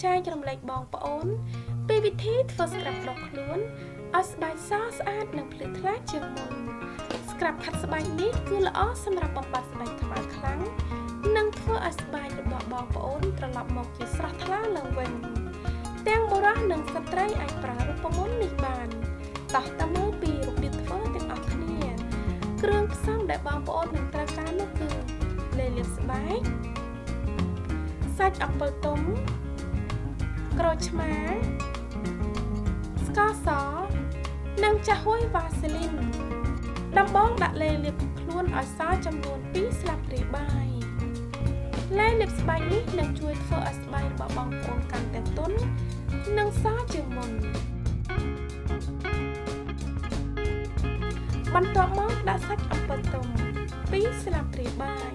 ចែករំលែកបងប្អូនពីវិធីធ្វើស្ក្រាប់ដោះខ្លួនឲ្យស្បែកសស្អាតនិងភ្លឺថ្លាជាងមុនស្ក្រាប់ខាត់ស្បែកនេះគឺល្អសម្រាប់បំបត្តិស្បែកខ្មៅខ្លាំងនិងធ្វើឲ្យស្បែករបស់បងប្អូនត្រឡប់មកជាស្រស់ថ្លាឡើងវិញទាំងបុរសនិងស្ត្រីអាចប្រើរូបមន្តនេះបានតោះតាមមើលពីរបៀបធ្វើទាំងអស់គ្នាគ្រឿងផ្សំដែលបងប្អូននឹងត្រូវការនោះគឺលេលាបស្បែកសាច់អំពិលទុំក្រូចឆ្មាស្ករសនិងចាហួយវ៉ាសេលីនដំបូងដាក់លេលាបខ្លួនឲ្យសចំនួន2ស្លាបព្រាបាយលេលាបស្បែកនេះនឹងជួយធ្វើឲ្យស្បែករបស់បងប្អូនកាន់តែទន់និងសជាងមុនបន្ទាប់មកដាក់សាច់អំពិលទុំ2ស្លាបព្រាបាយ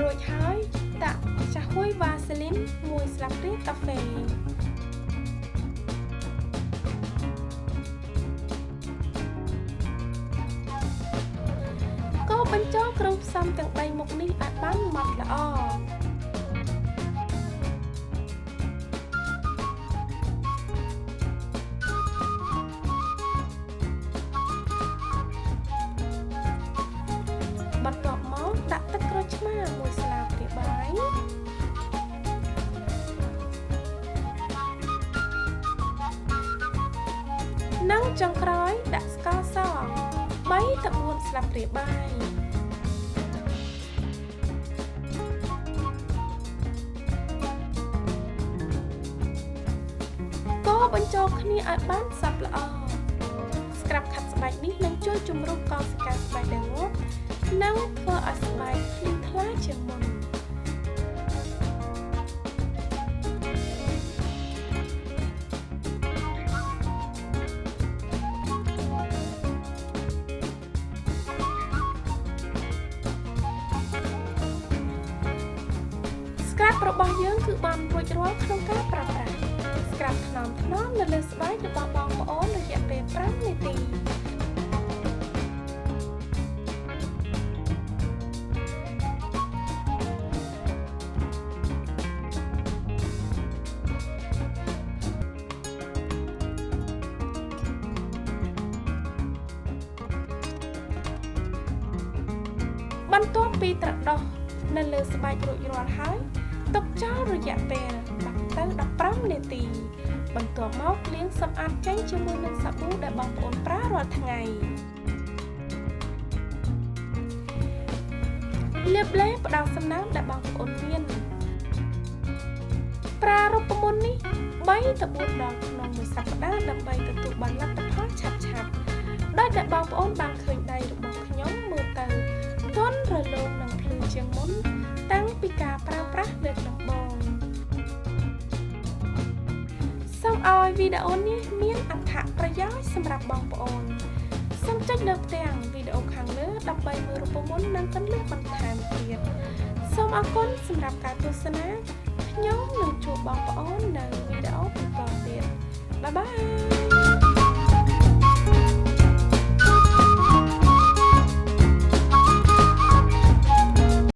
រួចហើយដាក់ចាហួយវ៉ាសេលីន1ស្លាបព្រាកាហ្វេកូរបញ្ចូលគ្រឿងផ្សំទាំង3មុខនេះឲ្យបានម៉ត់ល្អបន្ទាប់មកដាក់ទឹកក្រូចឆ្មា1ស្លាបព្រាបាយនិងចុងក្រោយដាក់ស្ករស3ទៅ4ស្លាបព្រាបាយកូរបញ្ចូលគ្នាឲ្យបានសព្វល្អស្ក្រាប់ខាត់ស្បែកនេះនឹងជួយជំរុញកោសិកាស្បែកដែលងាប់និងធ្វើឲ្យស្បែកភ្លឺថ្លាជាងមុនស្ក្រាប់របស់យើងគឺបានរួចរាល់ក្នុងការប្រើប្រាស់ស្ក្រាប់ថ្នមៗនៅលើស្បែករបស់បងប្អូនរយៈពេល5នាទីបន្ទាប់ពីត្រដោះនៅលើស្បែករួចរាល់ហើយទុកចោលរយៈពេល10ទៅ15នាទីបន្ទាប់មកលាងសម្អាតចេញជាមួយនឹងសាប៊ូដែលបងប្អូនប្រើរាល់ថ្ងៃលាបឡេផ្ដល់សំណើមដែលបងប្អូនមានប្រើរូបមន្តនេះ3ទៅ4ដងក្នុងមួយសប្តាហ៍ដើម្បីទទួលបានលទ្ធផលឆាប់ៗដោយដែលបងប្អូនបានឃើញដៃរបស់ខ្ញុំមើលទៅទន់រលោងនិងភ្លឺជាងមុនតាំងពីការប្រើប្រាស់លើកដំបូងសូមឲ្យវីដេអូនេះមានអត្ថប្រយោជន៍សម្រាប់បងប្អូនសូមចុចលើផ្ទាំងវីដេអូខាងលើដើម្បីមើលរូបមន្តនិងគន្លឹះបន្ថែមទៀតសូមអរគុណសម្រាប់ការទស្សនាខ្ញុំនឹងជួបបងប្អូននៅវីដេអូបន្តទៀតបាយបាយ